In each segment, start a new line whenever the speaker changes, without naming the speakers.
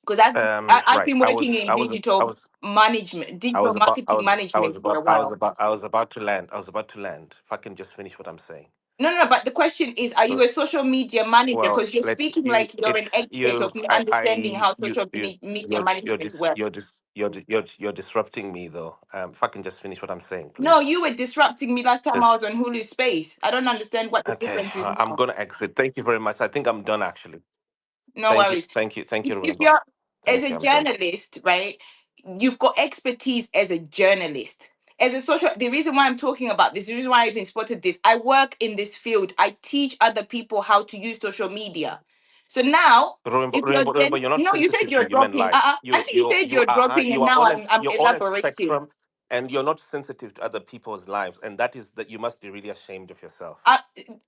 Because I've
Right.
been working in digital management, digital marketing management for a while.
I was about to land. If I can just finish what I'm saying.
No, but the question is, are you
So,
a social media manager?
well,
Because you're
let
speaking
you.
like you're an
It's
expert
you.
of understanding how
You.
social media management works.
You're disrupting me though. If I can just finish what I'm saying,
No,
please.
you were disrupting me last time I was on Hulu Space. I don't understand what the
Okay,
difference is
I'm
now.
gonna exit. Thank you very much. I think I'm done actually.
No worries.
Thank you,
If
Ruvimbo.
you're as
Thank
a
you. I'm done.
journalist, right, you've got expertise as a journalist. As a social, the reason why I'm talking about this, the reason why I even spotted this, I work in this field. I teach other people how to use social media. So now, if you're then,
Remember, you're not
no, you said
sensitive to
you're
human
dropping.
life.
Until you said you're dropping, and
You are
now
on a
I'm
you're on a
elaborating.
spectrum, and you're not sensitive to other people's lives, and that is that you must be really ashamed of yourself,
I,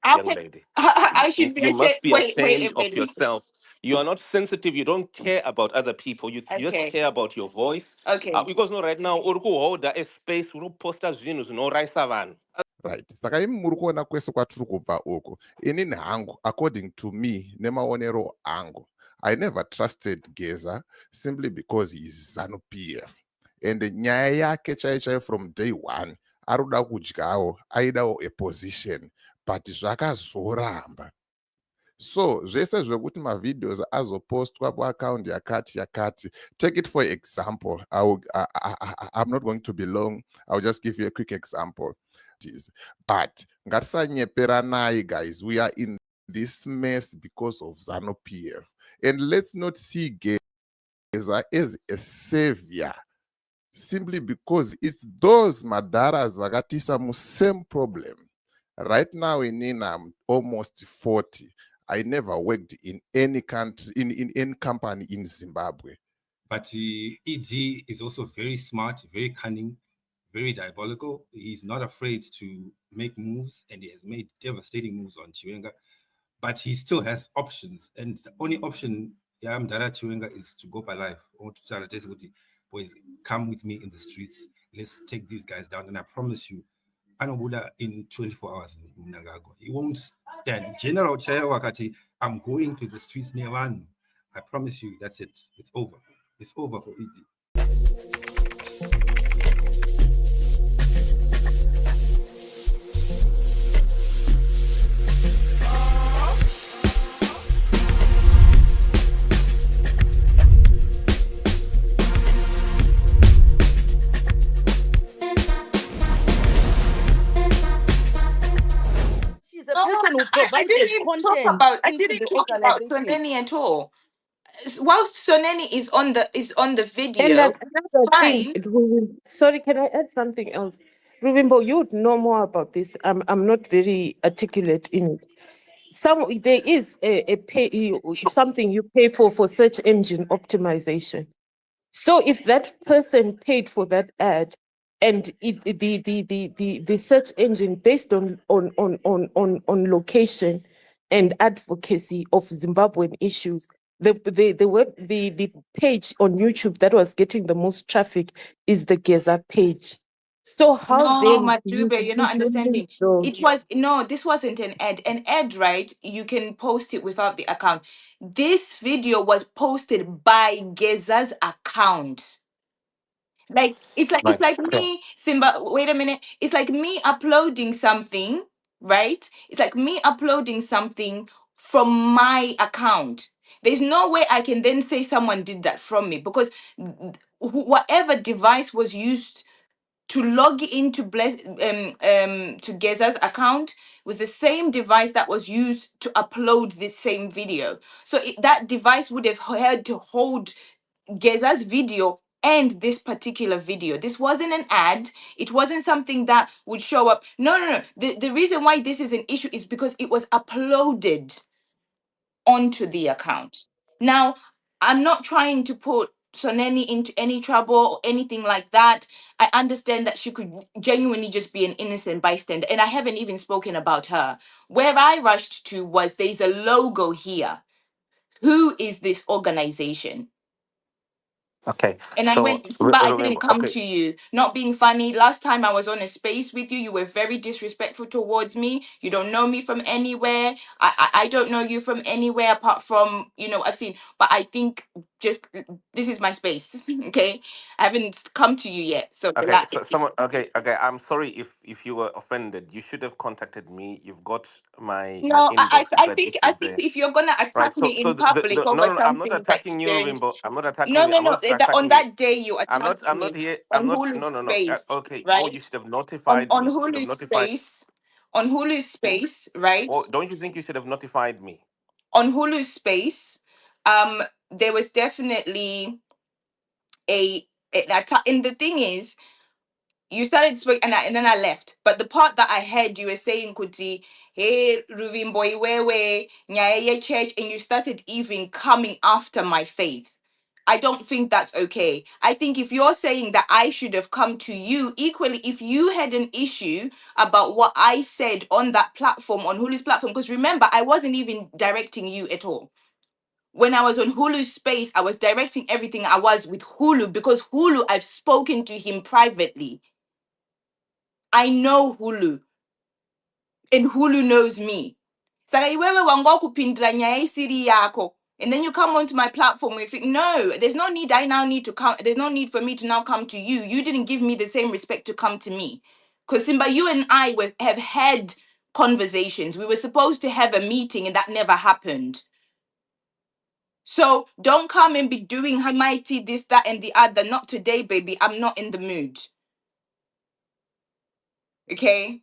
how
young
can
lady.
I should be
You
ashamed?
must be
Wait
ashamed
a
of
minute.
yourself. You are not sensitive. You don't care about other people. You just
Okay,
care about your voice.
okay.
Because no, right now, uri kuholda a space uri posta zvinhu zvinoraisa vanhu.
Right. Saka imi muri kuona kwese kwatiri kubva uku. Inini hangu, according to me, nemaonero angu, I never trusted Geza simply because he is ZANU PF. And nyaya yake chaiyo from day one, aruda kudyawo, aidawo a position, but zvakazoramba. So zvese zvekuti mavideos azopostwa kuaccount yakati. Take it for example. I'm not going to be long. I'll just give you a quick example. But ngatisanyeperanai, guys. We are in this mess because of ZANU PF. And let's not see Geza as a savior simply because it's those madaras vakatisa mu same problem. Right now I'm almost 40. I never worked in any country, in any company in Zimbabwe.
But EG is also very smart, very cunning, very diabolical. He's not afraid to make moves, and he has made devastating moves on Chiwenga. But he still has options, and the only option Mdara Chiwenga is to go by life. Or to try to say, boys, come with me in the streets. Let's take these guys down, and I promise you, Anobuda in 24 hours in Nagago. He won't stand. General Chaya Wakati, I'm going to the streets near Wanu. I promise you, that's it. It's over. It's over for ED.
She's a person who provided
I didn't even
content
talk about. I
into
didn't
the
talk about
organization.
Soneni at all. Whilst Soneni is on the
And
video,
another thing,
fine.
sorry, can I add something else? Ruvimbo, you would know more about this. I'm not very articulate in it. There is a pay, something you pay for search engine optimization. So if that person paid for that ad and the search engine based on location and advocacy of Zimbabwean issues, the page on YouTube that was getting the most traffic is the Geza page. So how
No,
then
Majube, you're not understanding. This wasn't an ad. An ad, right? You can post it without the account. This video was posted by Geza's account. Like it's
Right.
like
Okay.
me, Simba. Wait a minute. It's like me uploading something, right? It's like me uploading something from my account. There's no way I can then say someone did that from me because whatever device was used to log into to Geza's account was the same device that was used to upload this same video. So that device would have had to hold Geza's video and this particular video. This wasn't an ad. It wasn't something that would show up. No. The reason why this is an issue is because it was uploaded onto the account. Now, I'm not trying to put Soneni into any trouble or anything like that. I understand that she could genuinely just be an innocent bystander, and I haven't even spoken about her. Where I rushed to was there's a logo here. Who is this organization?
Okay.
And I
So
went, Simba, I didn't
remember.
come
Okay.
to you. Not being funny. Last time I was on a space with you, you were very disrespectful towards me. You don't know me from anywhere. I don't know you from anywhere apart from, I've seen. But I think just this is my space. Okay, I haven't come to you yet, so
Okay, so
relax.
someone. Okay, okay. I'm sorry if you were offended. You should have contacted me. You've got my
No,
inbox. That
I
issues
think
there,
if you're gonna
right?
attack me
So
in public
no,
over
no, no. I'm not
something that
attacking
you
you,
don't,
Ruvimbo. I'm not attacking
no,
you.
no,
I'm
no.
not attacking
On
you.
that day you
I'm not.
attacked
I'm not
me
here. I'm
on
not.
Hulu
No, no, no.
Space,
Okay. Oh, you
right?
should have notified
On
me. You should have
Hulu
notified.
Space, on Hulu Space, right?
Or don't you think you should have notified me?
On Hulu Space, um, there was definitely a attack. And the thing is, you started speaking, and then I left. But the part that I heard you were saying, Kuti, hey, Ruvimbo, where, Nyaye church, and you started even coming after my faith. I don't think that's okay. I think if you're saying that I should have come to you, equally, if you had an issue about what I said on that platform, on Hulu's platform, because remember, I wasn't even directing you at all. When I was on Hulu's space, I was directing everything I was with Hulu, because Hulu, I've spoken to him privately. I know Hulu, and Hulu knows me. Saka iwewe wangwa kupindira nyaya isiri yako. And then you come onto my platform and you think, no, there's no need. I now need to come. There's no need for me to now come to you. You didn't give me the same respect to come to me. Because Simba, you and I have had conversations. We were supposed to have a meeting and that never happened. So don't come and be doing mighty this, that, and the other. Not today, baby. I'm not in the mood. Okay?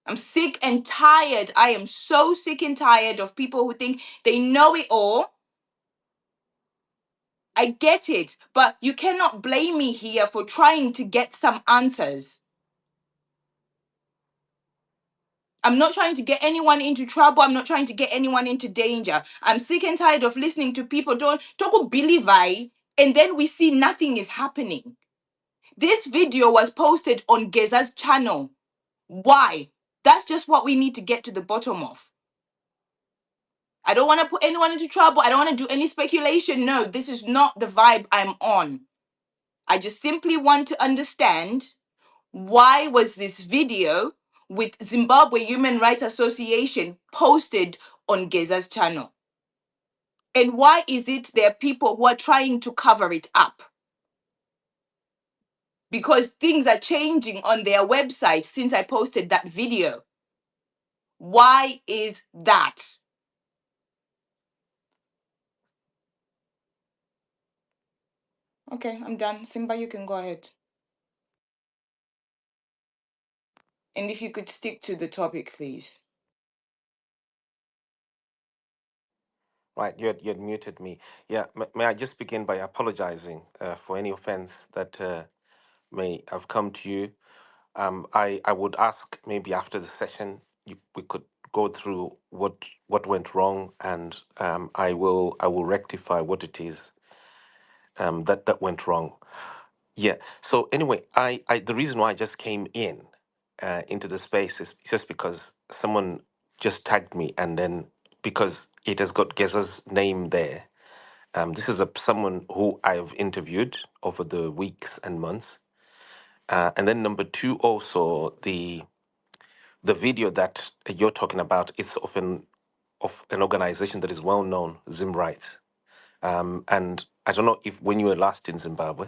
I'm sick and tired. I am so sick and tired of people who think they know it all. I get it, but you cannot blame me here for trying to get some answers. I'm not trying to get anyone into trouble. I'm not trying to get anyone into danger. I'm sick and tired of listening to people don't talk believe I, and then we see nothing is happening. This video was posted on Geza's channel. Why? That's just what we need to get to the bottom of. I don't want to put anyone into trouble. I don't want to do any speculation. No, this is not the vibe I'm on. I just simply want to understand, why was this video with Zimbabwe Human Rights Association posted on Geza's channel? And why is it there are people who are trying to cover it up? Because things are changing on their website since I posted that video. Why is that? Okay, I'm done. Simba, you can go ahead. And if you could stick to the topic, please.
Right, you had muted me. Yeah, may I just begin by apologizing for any offense that may have come to you. I would ask maybe after the session we could go through what went wrong, and I will rectify what it is that went wrong. Yeah. So anyway, I the reason why I just came in into the space is just because someone just tagged me, and then because it has got Geza's name there. This is someone who I've interviewed over the weeks and months. And then number two, also the video that you're talking about, it's of an organization that is well known, Zim Rights. And I don't know if when you were last in Zimbabwe.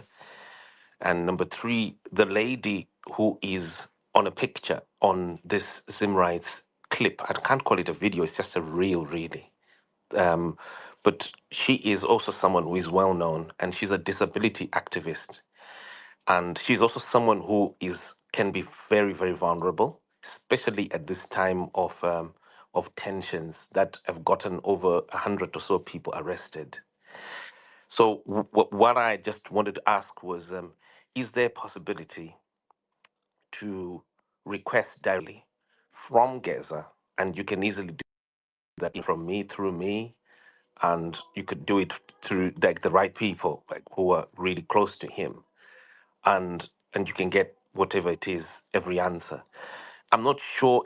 And number three, the lady who is on a picture on this Zim Rights clip. I can't call it a video; it's just a reel, really. Um, but she is also someone who is well known, and she's a disability activist, and she's also someone who is can be very, very vulnerable, especially at this time of tensions that have gotten over 100 or so people arrested. So what I just wanted to ask was, is there possibility to request directly from Gaza, and you can easily do that from me through me, and you could do it through like the right people, like who are really close to him, and you can get whatever it is, every answer. I'm not sure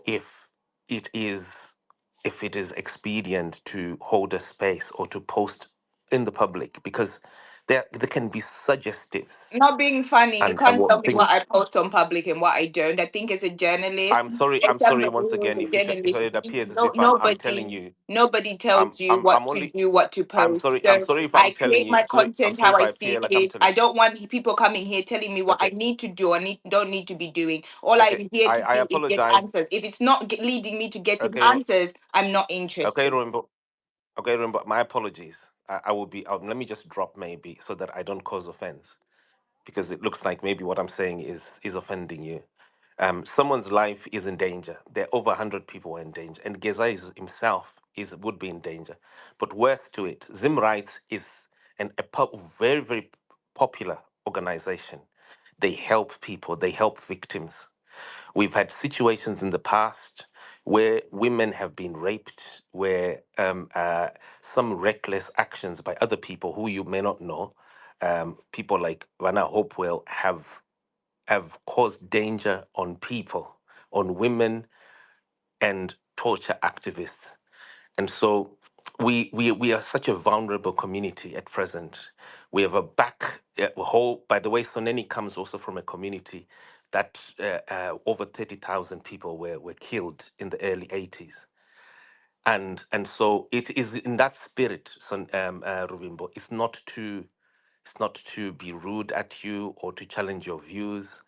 it is if it is expedient to hold a space or to post in the public, because there can be suggestives
Not being funny, you
and
can't
what
tell me what
things.
I post on public and what I don't. I think as a journalist, as
I'm sorry
somebody
once
who is
again
a
if
journalist,
it appears as
no,
if I'm telling
nobody
you.
nobody tells you what
I'm
to
only.
do, what to post.
I'm
So
sorry if I'm
I
telling
create
you.
my
I'm
content
sorry
how
if
I
I
see
appear like I'm
it.
telling.
I don't want people coming here telling me what I
Okay,
need to do or don't need to be doing. All
okay.
I'm here to
I
do is get
apologize.
answers. If it's not leading me to getting
Okay,
answers, I'm not
okay,
interested.
remember. Okay, remember. My apologies. I will be. Let me just drop maybe so that I don't cause offense, because it looks like maybe what I'm saying is offending you. Someone's life is in danger. There are over 100 people are in danger, and Geza himself would be in danger. But worse to it, Zim Rights is very very popular organization. They help people. They help victims. We've had situations in the past where women have been raped, where some reckless actions by other people who you may not know, people like Vanna Hopewell have caused danger on people, on women, and torture activists. And so we are such a vulnerable community at present. We have a whole. By the way, Soneni comes also from a community that over 30,000 people were killed in the early 80s. And so it is in that spirit, Ruvimbo. It's not to be rude at you or to challenge your views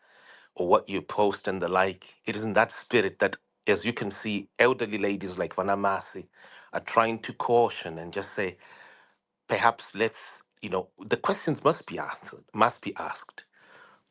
or what you post and the like. It is in that spirit that, as you can see, elderly ladies like Vanamasi are trying to caution and just say, perhaps the questions must be asked,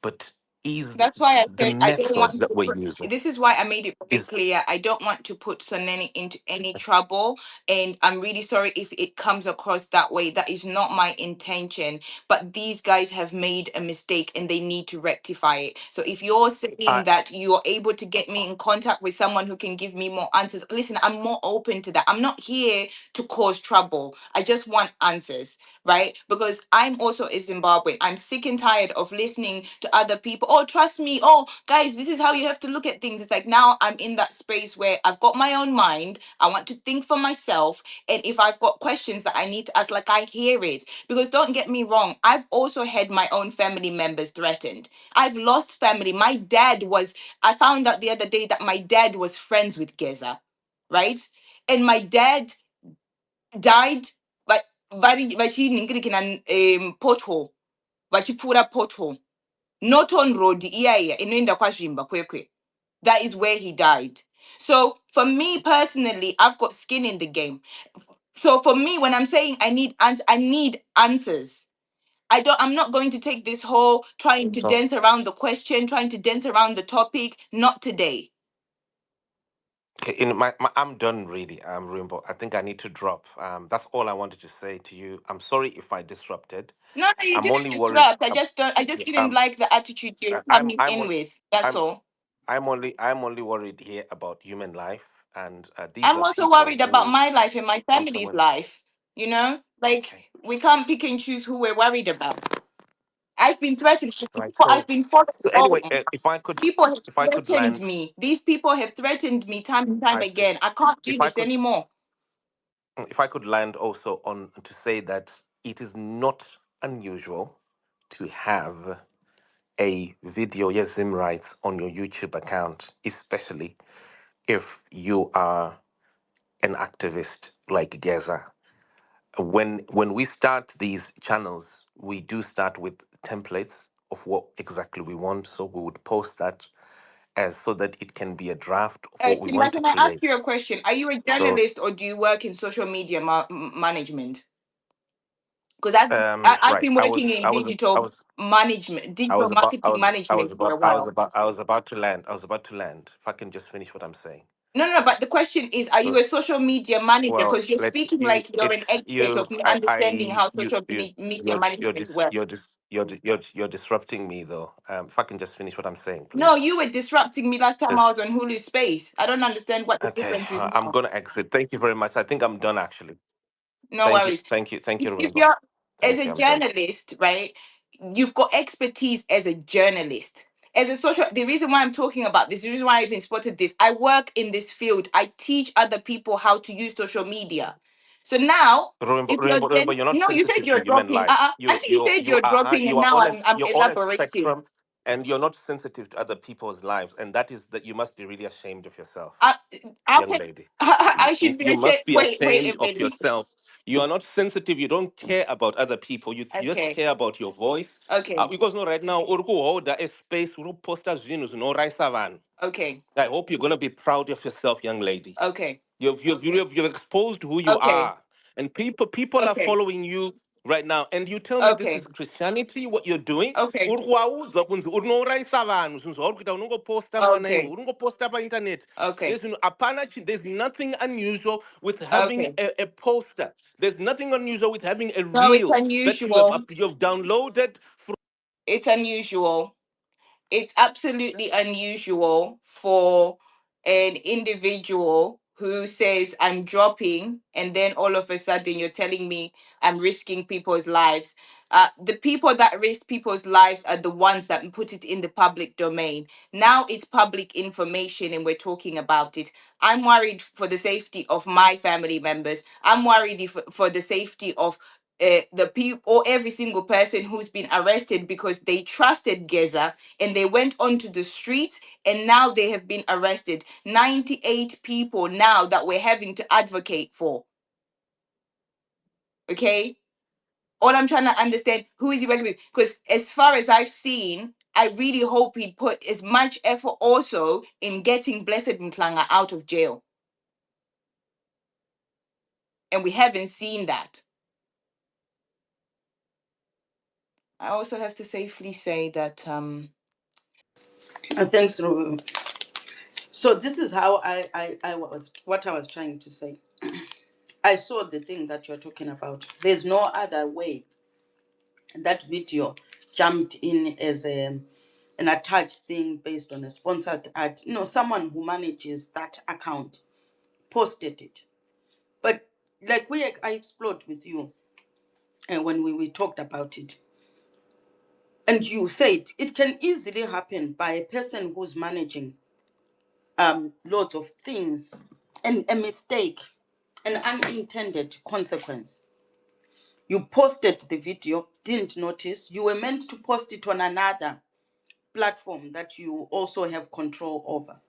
but is
That's why I
the
said I don't
method
want
that
to
we're
put.
using
This is why I made it very
is
clear. I don't want to put Soneni into any trouble, and I'm really sorry if it comes across that way. That is not my intention. But these guys have made a mistake, and they need to rectify it. So if you're saying
I
that you're able to get me in contact with someone who can give me more answers, listen, I'm more open to that. I'm not here to cause trouble. I just want answers, right? Because I'm also a Zimbabwean. I'm sick and tired of listening to other people. Oh, trust me. Oh, guys, this is how you have to look at things. It's like now I'm in that space where I've got my own mind. I want to think for myself. And if I've got questions that I need to ask, like I hear it. Because don't get me wrong, I've also had my own family members threatened. I've lost family. I found out the other day that my dad was friends with Geza, right? And my dad died but vachiningirikina pothole vachipfuura pothole not on road iya inoenda kwazvimba kwekwe. That is where he died. So for me personally, I've got skin in the game. So for me, when I'm saying I need answers. I'm not going to take this whole trying to
so
dance around the question, trying to dance around the topic. Not today.
okay, I'm done really, Rainbow. I think I need to drop. That's all I wanted to say to you. I'm sorry if I disrupted.
No, no, you
I'm
didn't
only worried.
disrupt. I just
Yeah,
didn't like the attitude you're coming
I'm
in
on.
with. That's
I'm
all.
I'm only worried here about human life, and these
I'm
are
also
people
worried about
who
my life and my
also
family's
want.
life. You know, like
Okay,
we can't pick and choose who we're worried about. I've been threatened.
right.
I've been forced
So anyway,
home.
if
People have
I could
threatened
land,
me. These people have threatened me time and time
I see.
again. I can't do
If I
this
could,
anymore.
if I could land also on to say that it is not unusual to have a video, yes, Zim rights on your YouTube account, especially if you are an activist like Geza. When we start these channels, we do start with templates of what exactly we want. So we would post that as so that it can be a draft of what we
Simba,
want to
can I ask
create.
you a question? Are you a
So
journalist or do you work in social media management? Because I've
right,
been working in digital management, digital marketing management for a while.
I was about to land. If I can just finish what I'm saying.
No, no, but the question is, are you
So
a social media manager?
well,
Because you're
let
speaking
you.
like you're an
It's
expert
you.
of me understanding how social
You.
media management works.
You're disrupting me though. If I can just finish what I'm saying,
No,
please.
you were disrupting me last time I was on Hulu Space. I don't understand what the
Okay,
difference is
I'm
now.
gonna exit. Thank you very much. I think I'm done actually.
No worries.
Thank you,
If
Rainbow.
you're as
Thank
a
you. I'm done.
journalist, right, you've got expertise as a journalist. As a social, the reason why I'm talking about this, the reason why I even spotted this, I work in this field. I teach other people how to use social media. So now,
Remember,
if you're
remember, remember,
then
you're not
no, you said
sensitive
you're
to human
dropping.
life.
Until you said you're dropping, and
you are
now
on a
I'm
you're on a
elaborating.
spectrum, and you're not sensitive to other people's lives, and that is that you must be really ashamed of yourself,
I, how
young
can
lady.
I should be
You
ashamed?
must be
Wait
ashamed
a
of
minute.
yourself. You are not sensitive. You don't care about other people. You just
Okay,
care about your voice.
okay,
Because no, right now, uri kuhoda a space, uri posta zvinhu zvinoraisa vanhu.
okay,
I hope you're gonna be proud of yourself, young lady.
okay,
You've exposed who you
okay,
are, and people are
okay,
following you right now. And you tell me this is
okay,
Christianity? What you're doing?
okay,
Uri kuvaudza kunzi urinourayisa vanhu, zvinhu zvauri kuita unongoposta mwana
okay,
unongoposta painternet.
okay,
There's nothing unusual with having
okay.
a poster. There's nothing unusual with having a
No, it's
reel that
unusual.
you have downloaded.
It's unusual. It's absolutely unusual for an individual who says I'm dropping, and then all of a sudden you're telling me I'm risking people's lives. The people that risk people's lives are the ones that put it in the public domain. Now it's public information and we're talking about it. I'm worried for the safety of my family members. I'm worried for the safety of the people, or every single person who's been arrested because they trusted Geza and they went onto the streets, and now they have been arrested. 98 people now that we're having to advocate for. Okay? All I'm trying to understand, who is he working with? Because as far as I've seen, I really hope he put as much effort also in getting Blessed Mklanga out of jail. And we haven't seen that. I also have to safely say that
Thanks, Ruvimbo. So this is how I was, what I was trying to say. I saw the thing that you're talking about. There's no other way. That video jumped in as an attached thing based on a sponsored ad. Someone who manages that account posted it. But like I explored with you, and when we talked about it, and you said it can easily happen by a person who's managing lots of things, and a mistake, an unintended consequence. You posted the video, didn't notice. You were meant to post it on another platform that you also have control over,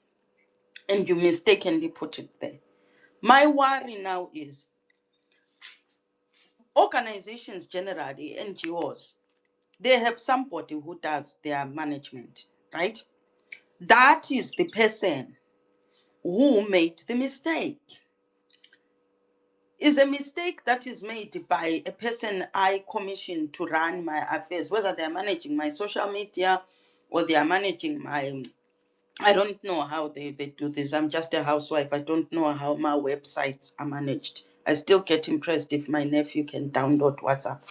and you mistakenly put it there. My worry now is organizations, generally NGOs, they have somebody who does their management, right? That is the person who made the mistake. Is a mistake that is made by a person I commission to run my affairs, whether they're managing my social media or they are managing my, I don't know how they do this. I'm just a housewife. I don't know how my websites are managed. I still get impressed if my nephew can download WhatsApp.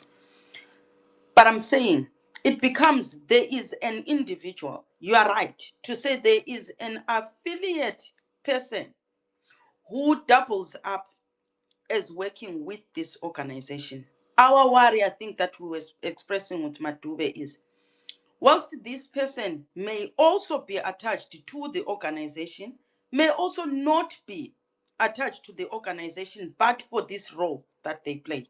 But I'm saying it becomes, there is an individual. You are right to say there is an affiliate person who doubles up as working with this organization. Our worry, I think, that we were expressing with Madube is, whilst this person may also be attached to the organization, may also not be attached to the organization, but for this role that they play,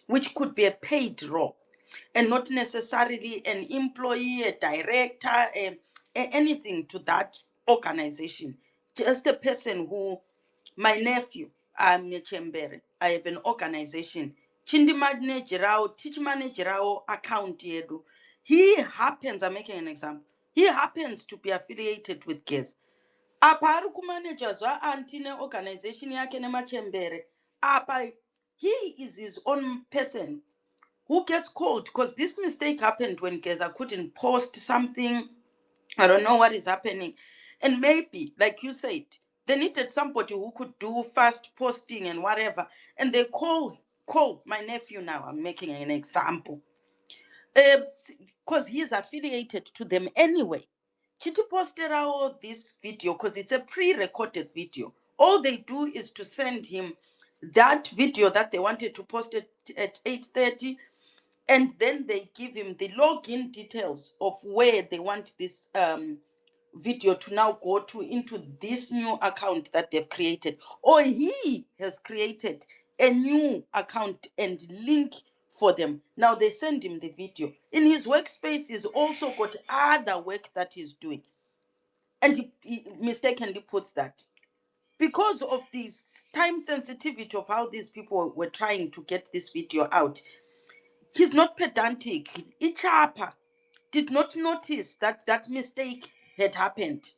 which could be a paid role and not necessarily an employee, a director, anything to that organization. Just a person who, my nephew, I'm Nechembere. I have an organization. Chindi managerao, teach managerao account yedu. He happens, I'm making an example. He happens to be affiliated with GES. Apa ari kumanager zva antine organization yake nemachembere. Apa he is his own person who gets called, because this mistake happened when Geza couldn't post something. I don't know what is happening. And maybe, like you said, they needed somebody who could do fast posting and whatever. And they call my nephew now. I'm making an example. Because he's affiliated to them anyway. Kitty posted out this video because it's a pre-recorded video. All they do is to send him that video that they wanted to post it at 8:30, and then they give him the login details of where they want this video to now go to into this new account that they've created, or he has created a new account and link for them. Now they send him the video. In his workspace, he's also got other work that he's doing. And he mistakenly puts that. Because of this time sensitivity of how these people were trying to get this video out, he's not pedantic. Ichapa did not notice that that mistake had happened.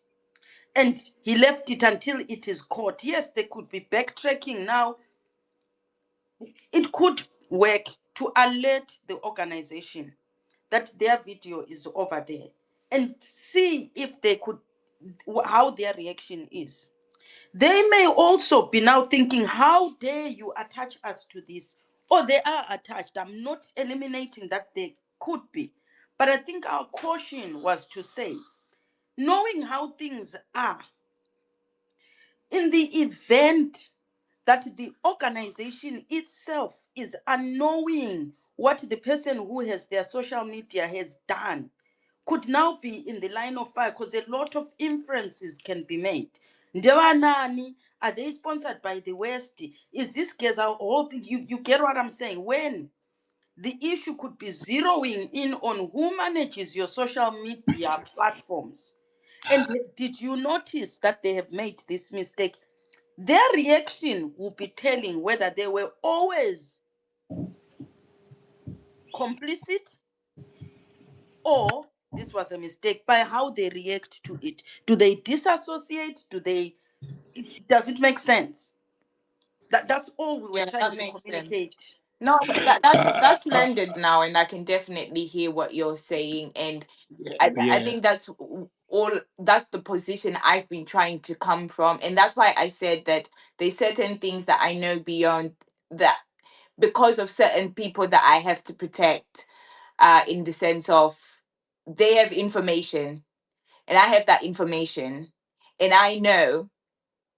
And he left it until it is caught. Yes, there could be backtracking now. It could work to alert the organization that their video is over there and see if they could, how their reaction is. They may also be now thinking, how dare you attach us to this? Or they are attached. I'm not eliminating that they could be. But I think our caution was to say, knowing how things are, in the event that the organization itself is unknowing what the person who has their social media has done, could now be in the line of fire, because a lot of inferences can be made. Ndevanani, are they sponsored by the West? Is this case our whole thing? You get what I'm saying? When the issue could be zeroing in on who manages your social media platforms. And did you notice that they have made this mistake? Their reaction will be telling whether they were always complicit or this was a mistake by how they react to it. Do they disassociate? Does it make sense? That's all we were
Yeah,
trying
that
to
makes sense.
communicate.
No, that's blended now, and I can definitely hear what you're saying, and I
Yeah.
think that's the position I've been trying to come from, and that's why I said that there's certain things that I know beyond that, because of certain people that I have to protect, in the sense of they have information and I have that information, and I know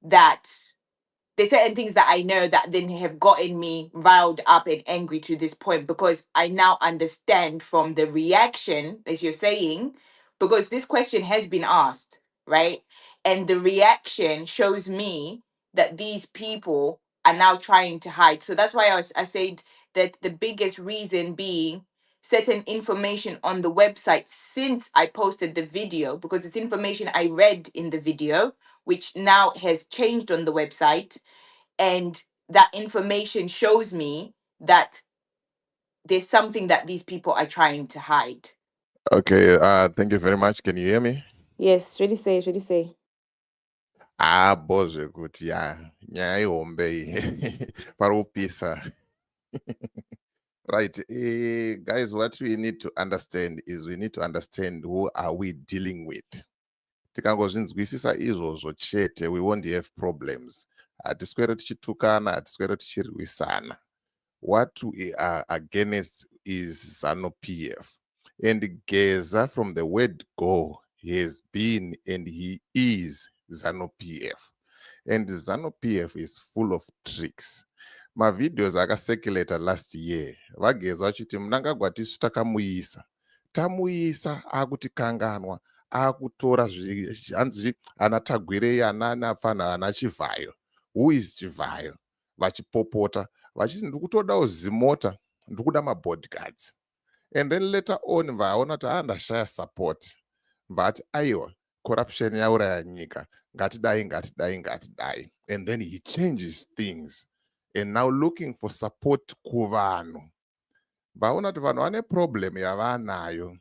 that there's certain things that I know that then have gotten me riled up and angry to this point, because I now understand from the reaction, as you're saying, because this question has been asked, right? And the reaction shows me that these people are now trying to hide. So that's why I said that the biggest reason being certain information on the website since I posted the video, because it's information I read in the video, which now has changed on the website, and that information shows me that there's something that these people are trying to hide.
Okay, thank you very much. Can you hear me?
Yes, really say.
Boze kuti ya nyaya ihombe iyi parikupisa. Right, guys, what we need to understand is we need to understand who are we dealing with. Tikangozvinzwisisa izvozvo chete, we won't have problems. Hatiswere tichitukana, hatiswere tichirwisana. What we are against is ZANU-PF. And Geza, from the word go, he has been and he is ZANU-PF. And ZANU-PF is full of tricks. Mavideos akacirculata last year, vageza vachiti munangagwa tisu tamuisa akutikanganwa, akutora zvanzi anatagwirei anapfana ana Chivhayo. Who is Chivhayo? Vachipopota vachiti ndikutodawo zimota, ndikuda mabodyguards. And then later on vaona kuti ndashaya support, vati aiwa corruption yauraya nyika, ngatidai. And then he changes things, and now looking for support kuvanhu. Vaona kuti vanhu vane problem yavanayo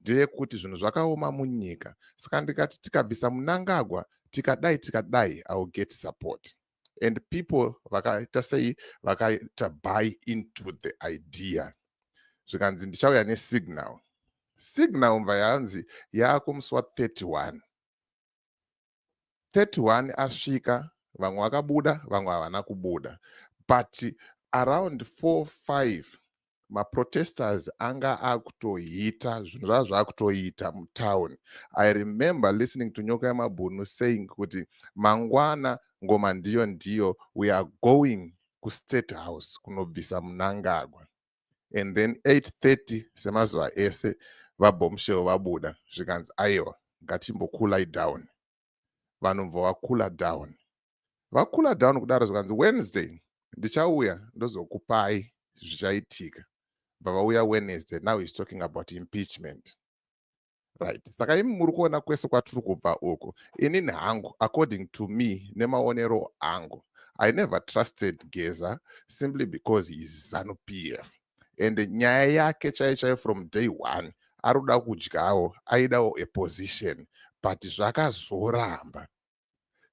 ndeyekuti zvinhu zvakaoma munyika, saka ndikati tikabvisa Mnangagwa tikadai I will get support. And people vakaita sei vakaita buy into the idea. Zvikanzi ndichauya nesignal. Signal mva yanzi yaakumusi wa31 asvika, vamwe vakabuda, vamwe havana kubuda. But around 4-5 maprotesters anga akutohita zvinhu zvavo zvaakutoita mutown. I remember listening to Nyoka Yamabhunu saying kuti mangwana ngoma ndiyo, we are going kuState House kunobvisa Mnangagwa. And then 8:30 semazuva ese vabombshell vabuda, zvikanzi aiwa ngatimbocool down. Vanhu vakula down kudaro, zvikanzi Wednesday ndichauya ndozokupai zvichaitika bva Wednesday. Now he's talking about impeachment. Right. Saka imi muri kuona kwese kwatiri kubva uku. Inini hangu, according to me, nemaonero angu, I never trusted Geza simply because he is ZANU PF. And nyaya yake chaiyo from day one, aruda kudyawo, aidawo a position, but zvakazoramba.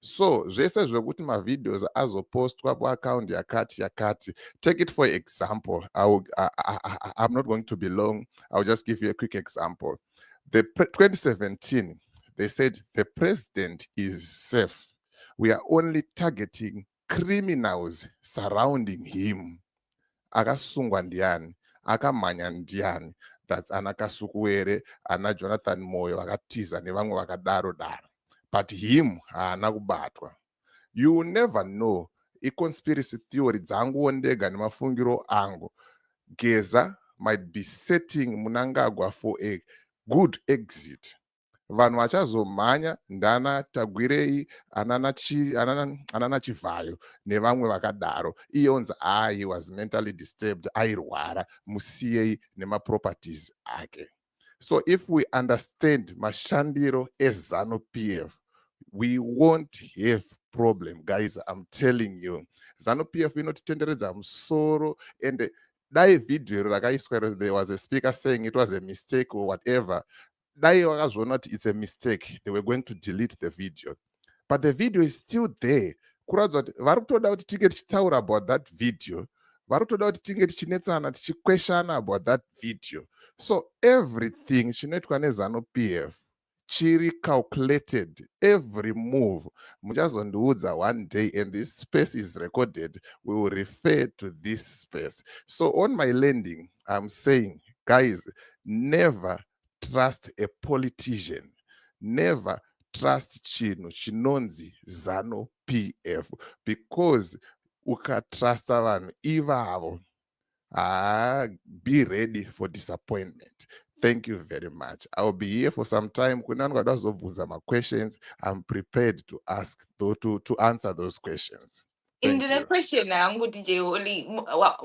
So zvese zvekuti mavideos azopostwa kuaccount yakati. Take it for example. I'm not going to be long. I'll just give you a quick example. 2017, they said the president is safe. We are only targeting criminals surrounding him. Akasungwa ndiani, akamhanya ndiani, that's ana Kasukuwere, ana Jonathan Moyo, vakatiza nevamwe vakadaro daro. But him haana kubatwa. You will never know. I-conspiracy theory dzangu ndega nemafungiro angu. Geza might be setting Mnangagwa for a good exit. Vanhu vachazomhanya ndana Tagwirei, anana Chivayo nevamwe vakadaro. Iyonzi he was mentally disturbed, airwara, musiyei nemaproperties ake. So if we understand mashandiro eZANU PF, we won't have problem, guys. I'm telling you. ZANU PF inotitenderedza musoro, and dai video rakaiswa, there was a speaker saying it was a mistake or whatever. Dai vakazviona kuti it's a mistake, they were going to delete the video. But the video is still there. Kuratidza kuti vari kutoda kuti tinge tichitaura about that video. Vari kutoda kuti tinge tichinetsana tichikweshana about that video. So everything chinoitwa neZANU PF chiri calculated, every move. Muchazondiudza one day, and this space is recorded, we will refer to this space. So on my landing, I'm saying, guys, never trust a politician. Never trust chinonzi ZANU PF, because ukatrusta vanhu ivavo, be ready for disappointment. Thank you very much. I'll be here for some time. My questions, I'm prepared to ask, to answer those questions.
In the question yangu DJ Oli,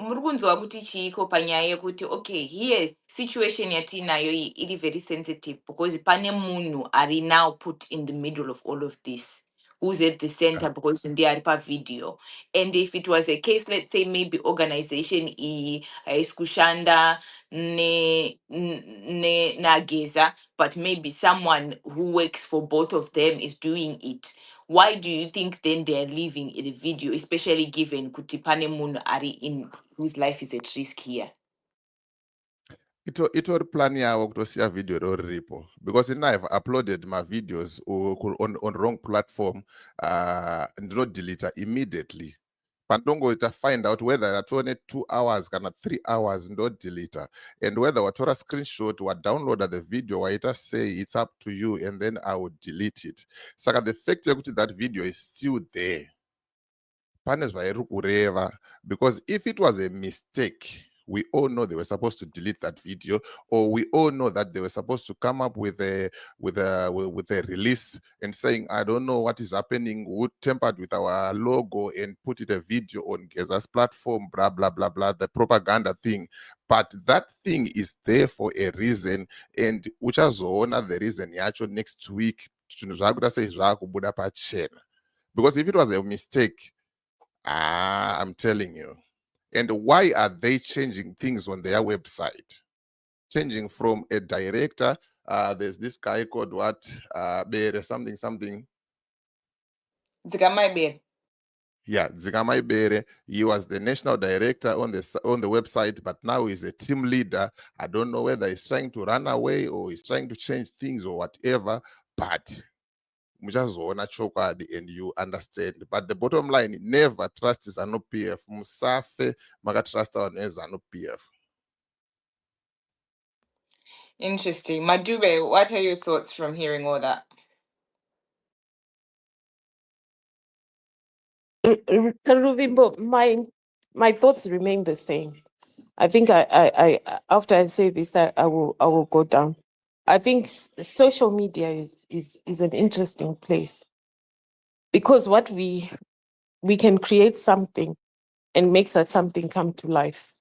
muri kunzwa kuti chiiko panyaya yekuti okay, here situation yatinayo iri very sensitive because pane munhu ari now put in the middle of all of this, who's at the center because ndiye ari pavideo. And if it was a case, let's say maybe organization iskushanda na Geza, but maybe someone who works for both of them is doing it, why do you think then they're leaving in the video, especially given Kutipane Mun Ari in whose life is at risk here?
Itori plan yavo kutosiya video roripo, because I've uploaded my videos on wrong platform, ndino delete immediately. Pandongoita find out whether atone 2 hours kana 3 hours ndo delete, and whether watora screenshot or download the video waita say it's up to you, and then I would delete it. Saka the fact yekuti that video is still there, pane zvairi kureva, because if it was a mistake, we all know they were supposed to delete that video, or we all know that they were supposed to come up with a release and saying, I don't know what is happening, would tampered with our logo and put it a video on Geza's platform, blah blah blah blah, the propaganda thing. But that thing is there for a reason, and uchazoona the reason yacho next week. Because if it was a mistake, I'm telling you. And why are they changing things on their website? Changing from a director, there's this guy called what? Bere, something.
Zigamai Bere.
Yeah, Zigamai Bere. He was the national director on the website, but now he's a team leader. I don't know whether he's trying to run away or he's trying to change things or whatever, but and you understand. But the bottom line, never trust ZANU PF. Musafe maga trust on ZANU PF.
Interesting. Madube, what are your thoughts from hearing all that?
Ruvimbo, my thoughts remain the same. I think I after I say this, I will go down. I think social media is an interesting place, because what we can create something and makes that something come to life.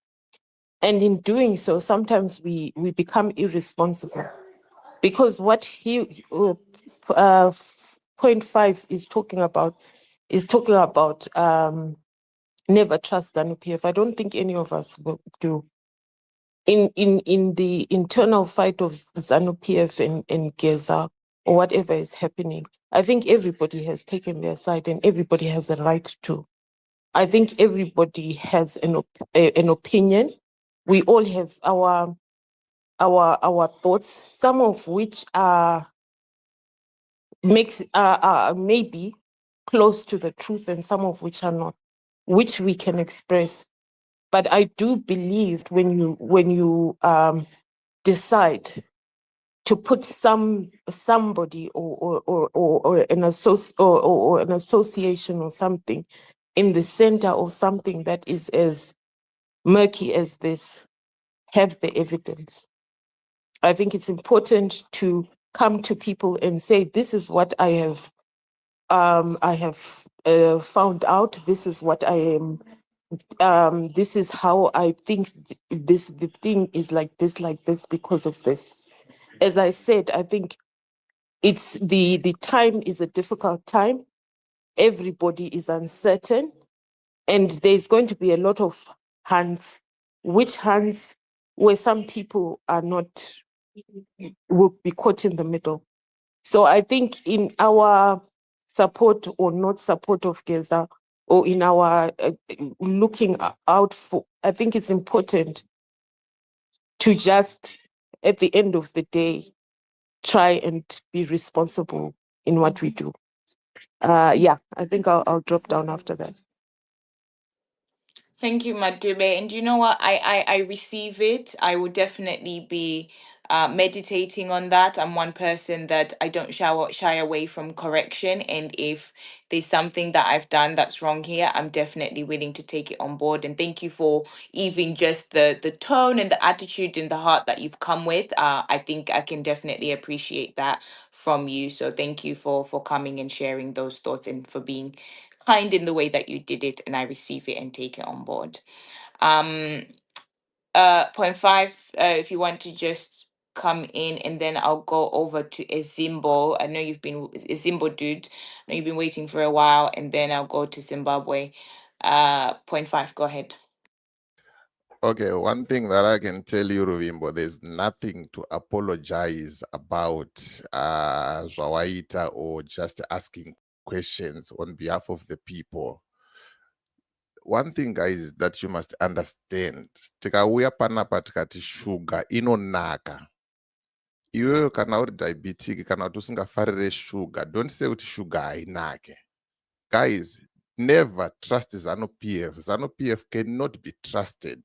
And in doing so, sometimes we become irresponsible, because what point 5 is talking about never trust ZANU-PF. I don't think any of us will do. In the internal fight of ZANU-PF and Geza, or whatever is happening, I think everybody has taken their side and everybody has a right to. I think everybody has an opinion. We all have our thoughts, some of which are maybe close to the truth, and some of which are not, which we can express. But I do believe when you decide to put somebody or an association or something in the center of something that is as murky as this, have the evidence. I think it's important to come to people and say, this is what I have found out. This is what I am. This is how I think the thing is like this because of this. As I said, I think it's the time is a difficult time. Everybody is uncertain, and there's going to be a lot of hands. Which hands? Where some people are not, will be caught in the middle. So I think in our support or not support of Geza, or in our looking out for, I think it's important to just, at the end of the day, try and be responsible in what we do. Yeah, I think I'll drop down after that.
Thank you, Madube. And you know what? I receive it. I will definitely be meditating on that. I'm one person that I don't shy away from correction. And if there's something that I've done that's wrong here, I'm definitely willing to take it on board. And thank you for even just the tone and the attitude and the heart that you've come with. I think I can definitely appreciate that from you. So thank you for coming and sharing those thoughts, and for being kind in the way that you did it, and I receive it and take it on board. Um, point 5, if you want to just come in, and then I'll go over to Ezimbo. I know you've been Ezimbo dude. I know you've been waiting for a while, and then I'll go to Zimbabwe. Point 5, go ahead.
Okay, one thing that I can tell you, Ruvimbo, there's nothing to apologize about Zwawaita or just asking questions on behalf of the people. One thing, guys, that you must understand, tikauya panapa tikati shuga inonaka. Iwewe kana uri diabetic kana kuti usingafarire shuga, don't say kuti shuga hainake. Guys, never trust ZANU-PF. ZANU-PF cannot be trusted.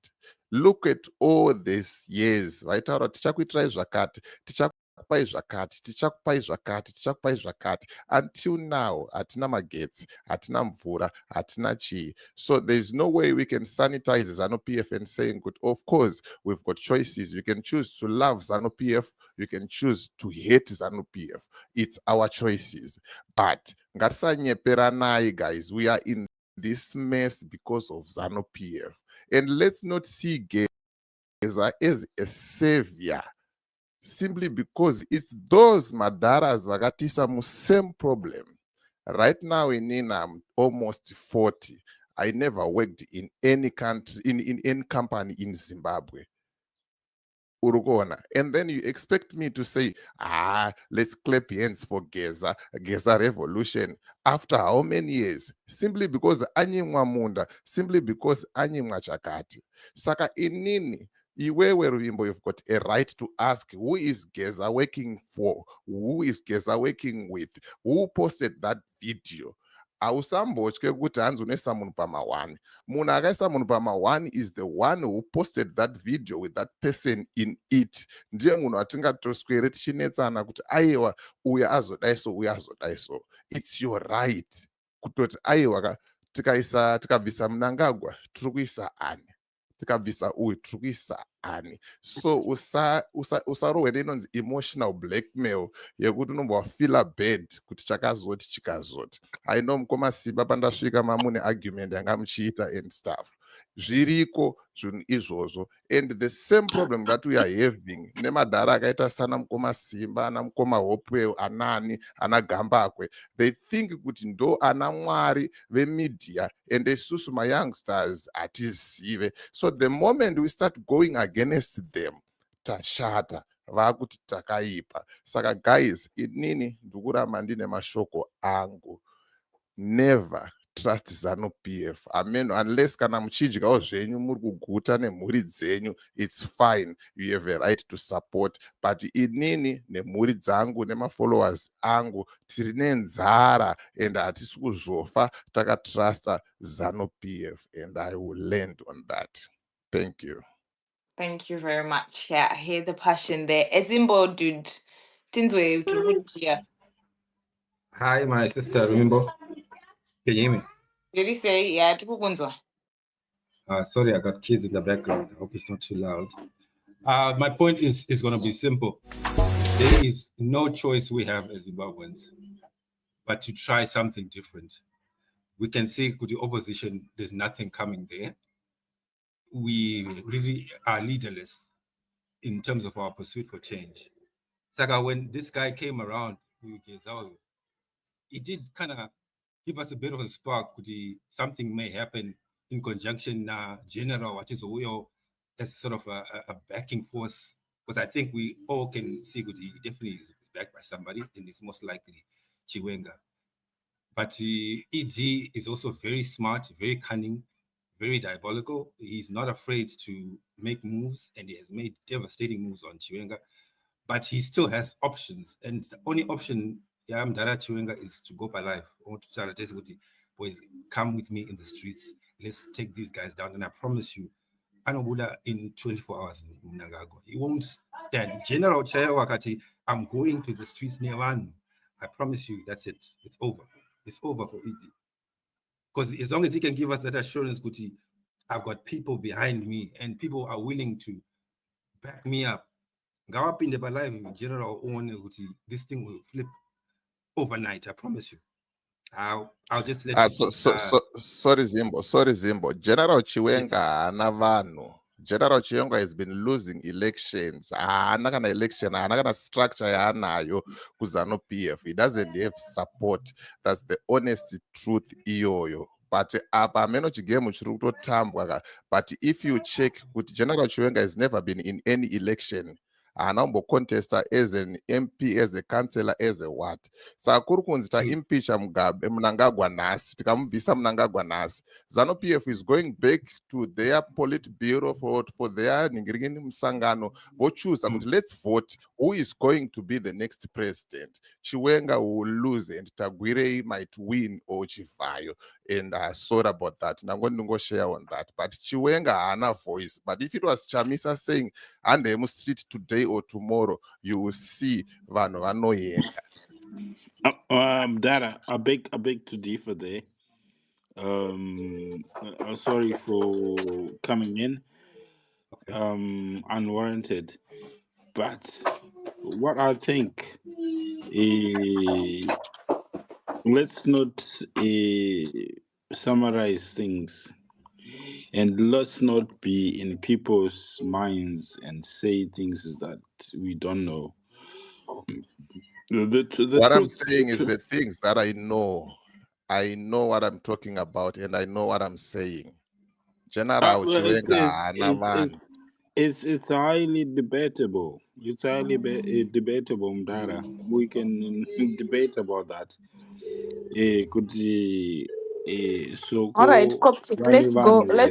Look at all these years. Vaitaura tichakuitirai zvakati, tichakupai zvakati, tichakupai zvakati, tichakupai zvakati. Until now, hatina magetsi, hatina mvura, hatina chii. So there's no way we can sanitize ZANU-PF and saying, good, of course, we've got choices. You can choose to love ZANU-PF, you can choose to hate ZANU-PF. It's our choices. But ngatisanyeperanai, guys, we are in this mess because of ZANU-PF. And let's not see Geza as a savior simply because it's those madaras vakatisa mu same problem. Right now I'm almost 40. I never worked in any country, in any company in Zimbabwe. Urugona. And then you expect me to say, let's clap hands for Geza revolution. After how many years? Simply because anyimwa munda, simply because anyimwa chakati. Saka inini, iwewe Ruvimbo, you've got a right to ask, who is Geza working for? Who is Geza working with? Who posted that video? Ausambotye kuti hanzi unoisa munhu pama1. Munhu akaisa munhu pama1 is the one who posted that video with that person in it. Ndiye munhu atingatoswere tichinetsana kuti aiwa uya azodaiso uya azodaiso. It's your right kutoti aiwa tikabvisa Mnangagwa tiri kuisa ani, tikabvisa uyu tiri kuisa ani. So usarohwe inonzi emotional blackmail yekuti unombofila bad kuti chakazoti chikazoti. I know mukoma Simba pandasvika mamune argument yanga muchiita and stuff. zviriko zvinhu izvozvo. And the same problem that we are having nemadhara akaita sana mukoma Simba, ana mukoma Hopewell, anani, ana Gambakwe, they think kuti ndo ana mwari vemedia and isusu youngsters hatizive. So the moment we start going against them, tashata vakuti takaipa. Saka guys, inini ndikuramba ndine mashoko angu, never trust ZANU PF. Amen. Unless kana muchidyawo zvenyu muri kuguta nemhuri dzenyu, it's fine, you have a right to support, but inini nemhuri dzangu nemafollowers angu tiri nenzara and hatisi kuzofa takatrusta ZANU PF, and I will land on that. Thank you.
Thank you very much. Yeah, I hear the passion there. Ezimbo dude. Tinzwe uturudia.
Hi, my sister Ruvimbo. Can you hear me?
Really say, yeah, tukukunzwa.
Sorry, I got kids in the background. I hope it's not too loud. My point is going to be simple. There is no choice we have as Zimbabweans but to try something different. We can see with the opposition, there's nothing coming there. We really are leaderless in terms of our pursuit for change. Saka, when this guy came around, it did kind of give us a bit of a spark. Something may happen in conjunction general, what is as sort of a backing force, because I think we all can see he definitely is backed by somebody, and it's most likely Chiwenga. But EG is also very smart, very cunning, very diabolical. He's not afraid to make moves, and he has made devastating moves on Chiwenga. But he still has options, and the only option Dara Chiwenga is to go by life. I want to tell boys, come with me in the streets. Let's take these guys down, and I promise you, Anobuda in 24 hours in Mnangagwa. He won't stand. General Chaya Wakati, I'm going to the streets near Vanu. I promise you, that's it. It's over. It's over for ED. Because as long as he can give us that assurance, Kuti, I've got people behind me and people are willing to back me up. Gawapinde Balive, General Owen, this thing will flip overnight, I promise you. I'll just let you.
Sorry, Zimbo. General Chiwenga, Navano. General Chiwenga has been losing elections. Anagana election, anagana structure yanayo kuzano PF. He doesn't have support. That's the honest truth. Iyoyo. But but if you check, General Chiwenga has never been in any election. Anambo contester as an MP, as a councillor, as a what. Sa kurukunzita impeach Mugabe Mnangagwa nasi, tikamuvisa Mnangagwa nasi. ZANU PF is going back to their Politburo for their Ningirigini Msangano. Go choose, let's vote who is going to be the next president. Chiwenga will lose and Tagwire might win or Chifayo. And sorry about that. And I'm going to go share on that. But Chiwenga ana voice. But if it was Chamisa saying, and they must street today or tomorrow, you will see Vano Yenda.
Dara, I beg to differ there. I'm sorry for coming in unwarranted, but what I think, let's not summarize things, and let's not be in people's minds and say things that we don't know.
What I'm saying is the things that I know. I know what I'm talking about, and I know what I'm saying. General Chiwenga,
it's highly debatable. It's highly debatable, Mdara. We can debate about that.
All right, Coptic, let's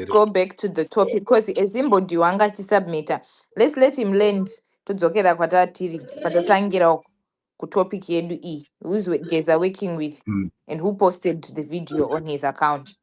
go back to the topic because Ezimbo Diwanga submitter. Let's let him land to dzokera kwatatiri patatangira ku topic yedu who's Geza working with and who posted the video on his account.